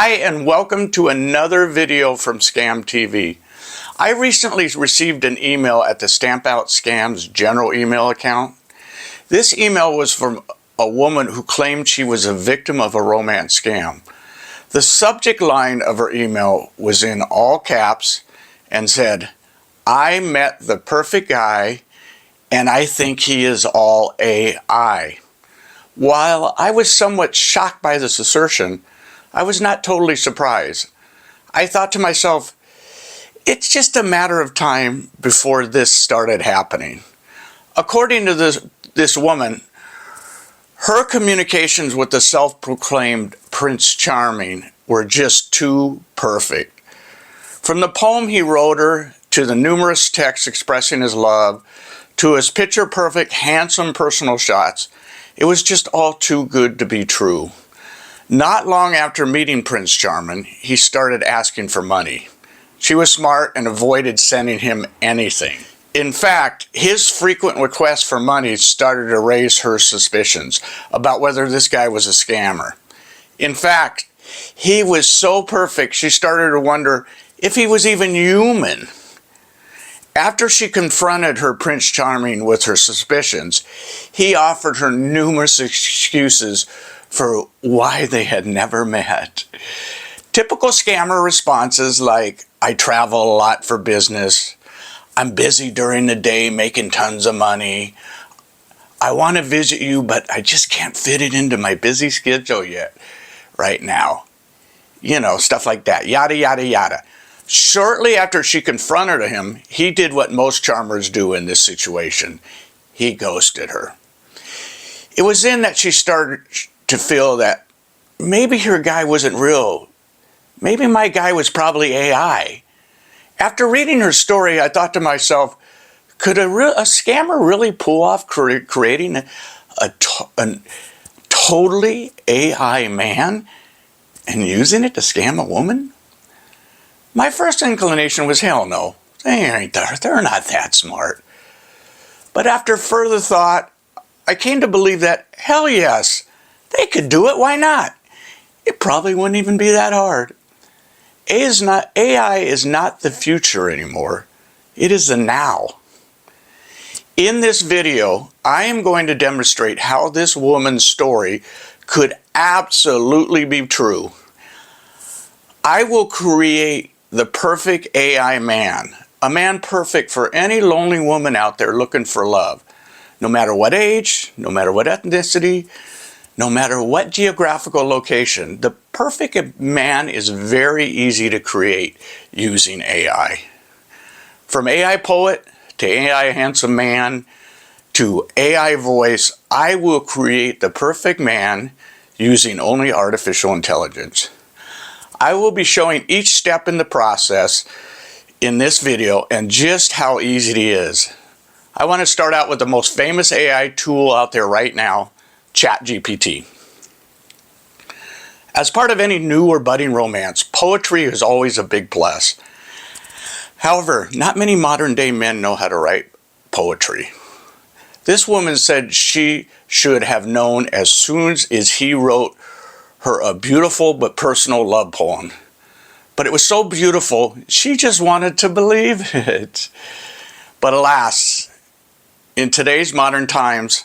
Hi and welcome to another video from ScamTV. I recently received an email at the Stamp Out Scams general email account. This email was from a woman who claimed she was a victim of a romance scam. The subject line of her email was in all caps and said, "I met the perfect guy and I think he is all AI." While I was somewhat shocked by this assertion, I was not totally surprised. I thought to myself, it's just a matter of time before this started happening. According to this woman, her communications with the self-proclaimed Prince Charming were just too perfect. From the poem he wrote her, to the numerous texts expressing his love, to his picture-perfect, handsome personal shots, it was just all too good to be true. Not long after meeting Prince Charming, he started asking for money. She was smart and avoided sending him anything. In fact, his frequent requests for money started to raise her suspicions about whether this guy was a scammer. In fact, he was so perfect, she started to wonder if he was even human. After she confronted her Prince Charming with her suspicions, he offered her numerous excuses for why they had never met. Typical scammer responses like, "I travel a lot for business," "I'm busy during the day making tons of money," "I want to visit you but I just can't fit it into my busy schedule yet right now." You know, stuff like that, yada yada yada. Shortly after she confronted him, he did what most charmers do in this situation. He ghosted her. It was then that she started to feel that maybe her guy wasn't real. Maybe my guy was probably AI. After reading her story, I thought to myself, could a scammer really pull off creating a totally AI man and using it to scam a woman? My first inclination was, hell no, they're not that smart. But after further thought, I came to believe that, hell yes, they could do it, why not? It probably wouldn't even be that hard. AI is not the future anymore. It is the now. In this video, I am going to demonstrate how this woman's story could absolutely be true. I will create the perfect AI man, a man perfect for any lonely woman out there looking for love. No matter what age, no matter what ethnicity, no matter what geographical location, the perfect man is very easy to create using AI. From AI poet to AI handsome man to AI voice, I will create the perfect man using only artificial intelligence. I will be showing each step in the process in this video and just how easy it is. I want to start out with the most famous AI tool out there right now, ChatGPT. As part of any new or budding romance, poetry is always a big plus. However, not many modern day men know how to write poetry. This woman said she should have known as soon as he wrote her a beautiful but personal love poem. But it was so beautiful, she just wanted to believe it. But alas, in today's modern times,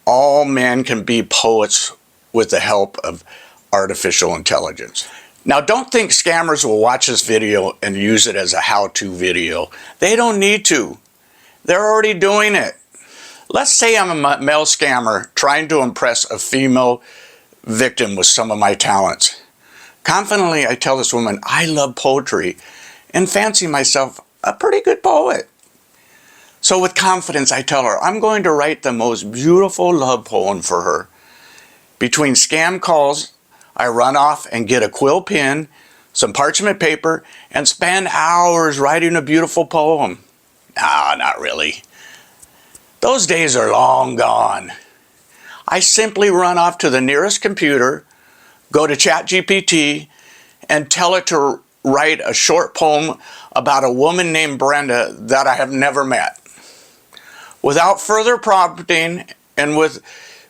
all men can be poets with the help of artificial intelligence. Now, don't think scammers will watch this video and use it as a how-to video. They don't need to. They're already doing it. Let's say I'm a male scammer trying to impress a female victim with some of my talents. Confidently, I tell this woman I love poetry and fancy myself a pretty good poet. So with confidence, I tell her I'm going to write the most beautiful love poem for her. Between scam calls, I run off and get a quill pen, some parchment paper, and spend hours writing a beautiful poem. Nah, not really. Those days are long gone. I simply run off to the nearest computer, go to ChatGPT, and tell it to write a short poem about a woman named Brenda that I have never met. Without further prompting and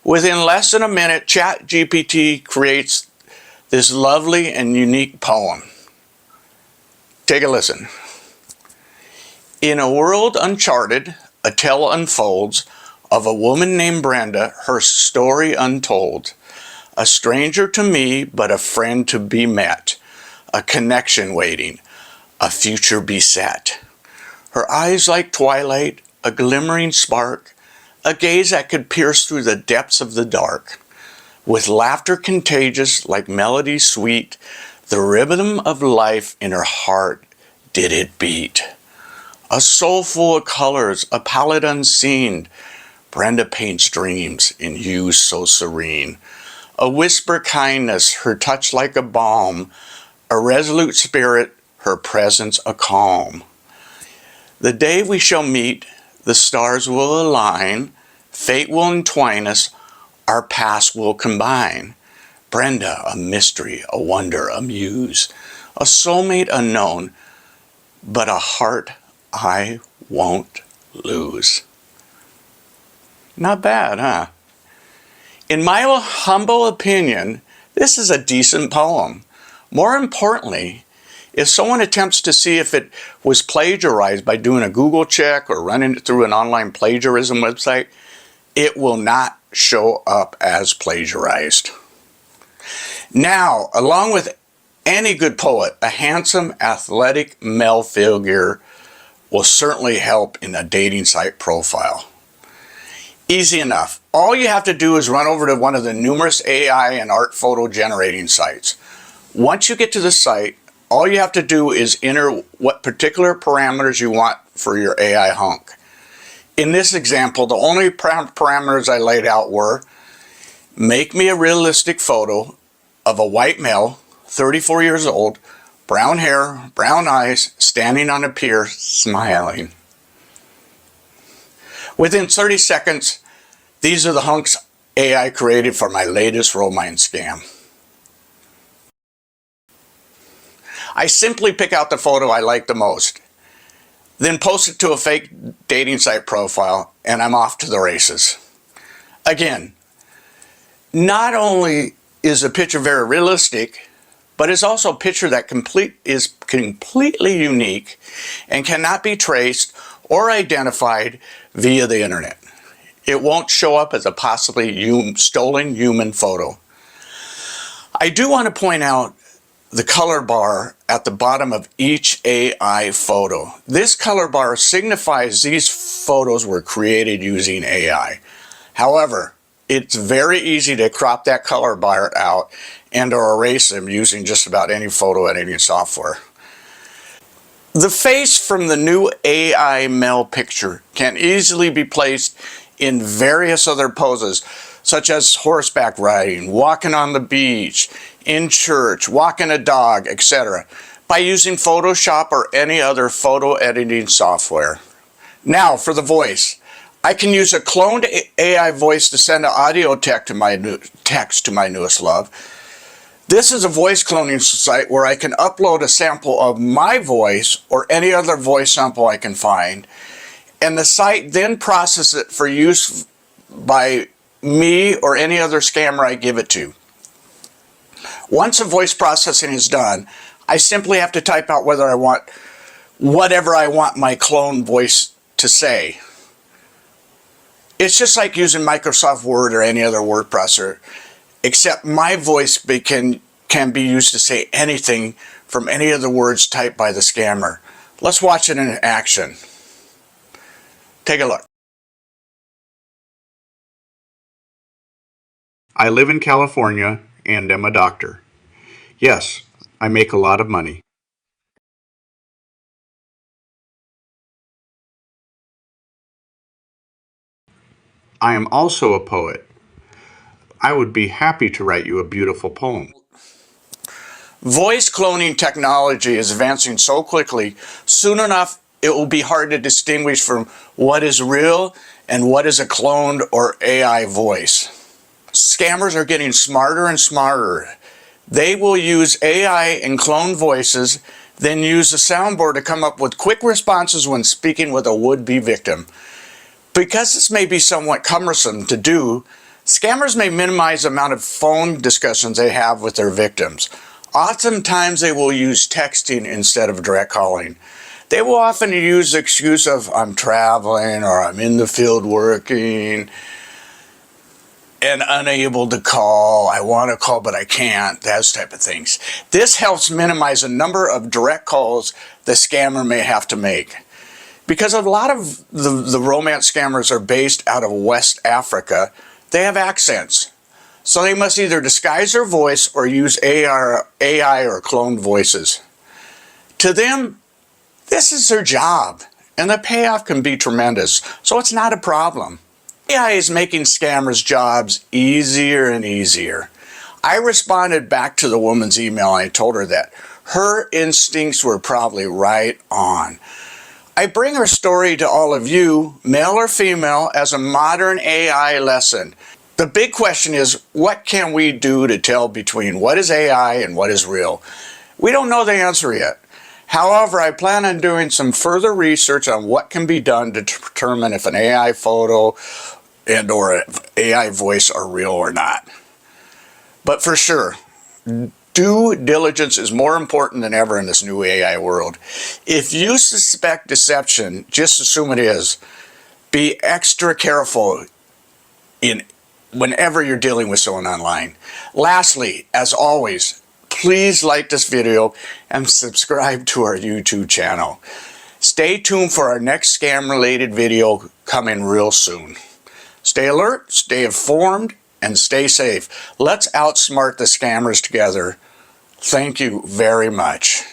within less than a minute, ChatGPT creates this lovely and unique poem. Take a listen. In a world uncharted, a tale unfolds of a woman named Brenda, her story untold. A stranger to me, but a friend to be met. A connection waiting, a future beset. Her eyes like twilight, a glimmering spark, a gaze that could pierce through the depths of the dark. With laughter contagious like melody sweet, the rhythm of life in her heart did it beat. A soul full of colors, a palette unseen, Brenda paints dreams in hues so serene. A whisper kindness, her touch like a balm, a resolute spirit, her presence a calm. The day we shall meet, the stars will align, fate will entwine us, our paths will combine. Brenda, a mystery, a wonder, a muse, a soulmate unknown, but a heart I won't lose. Not bad, huh? In my humble opinion, this is a decent poem. More importantly, if someone attempts to see if it was plagiarized by doing a Google check or running it through an online plagiarism website, it will not show up as plagiarized. Now, along with any good poet, a handsome, athletic male figure will certainly help in a dating site profile. Easy enough. All you have to do is run over to one of the numerous AI and art photo generating sites. Once you get to the site, all you have to do is enter what particular parameters you want for your AI hunk. In this example, the only parameters I laid out were: make me a realistic photo of a white male, 34 years old, brown hair, brown eyes, standing on a pier, smiling. Within 30 seconds, these are the hunks AI created for my latest romance scam. I simply pick out the photo I like the most, then post it to a fake dating site profile, and I'm off to the races. Again, not only is the picture very realistic, but it's also a picture that is completely unique and cannot be traced or identified via the internet. It won't show up as a possibly stolen human photo. I do want to point out the color bar at the bottom of each AI photo. This color bar signifies these photos were created using AI. However, it's very easy to crop that color bar out and or erase them using just about any photo editing software. The face from the new AI male picture can easily be placed in various other poses, such as horseback riding, walking on the beach, in church, walking a dog, etc., by using Photoshop or any other photo editing software. Now, for the voice. I can use a cloned AI voice to send an audio text to my newest love. This is a voice cloning site where I can upload a sample of my voice or any other voice sample I can find, and the site then processes it for use by me or any other scammer I give it to. Once the voice processing is done, I simply have to type out whatever I want my clone voice to say. It's just like using Microsoft Word or any other word processor, except my voice can be used to say anything from any of the words typed by the scammer. Let's watch it in action. Take a look. I live in California and am a doctor. Yes, I make a lot of money. I am also a poet. I would be happy to write you a beautiful poem. Voice cloning technology is advancing so quickly, soon enough it will be hard to distinguish from what is real and what is a cloned or AI voice. Scammers are getting smarter and smarter. They will use AI and cloned voices, then use a soundboard to come up with quick responses when speaking with a would-be victim. Because this may be somewhat cumbersome to do, Scammers may minimize the amount of phone discussions they have with their victims. Oftentimes they will use texting instead of direct calling. They will often use the excuse of I'm traveling or I'm in the field working and unable to call. I want to call but I can't, those type of things. This helps minimize the number of direct calls the scammer may have to make. Because a lot of the romance scammers are based out of West Africa, they have accents. So they must either disguise their voice or use AI or cloned voices. To them, this is their job, and the payoff can be tremendous, so it's not a problem. AI is making scammers' jobs easier and easier. I responded back to the woman's email and I told her that her instincts were probably right on. I bring her story to all of you, male or female, as a modern AI lesson. The big question is, what can we do to tell between what is AI and what is real? We don't know the answer yet. However, I plan on doing some further research on what can be done to determine if an AI photo and or an AI voice are real or not. But for sure, due diligence is more important than ever in this new AI world. If you suspect deception, just assume it is. Be extra careful whenever you're dealing with someone online. Lastly, as always, please like this video and subscribe to our YouTube channel. Stay tuned for our next scam-related video coming real soon. Stay alert, stay informed, and stay safe. Let's outsmart the scammers together. Thank you very much.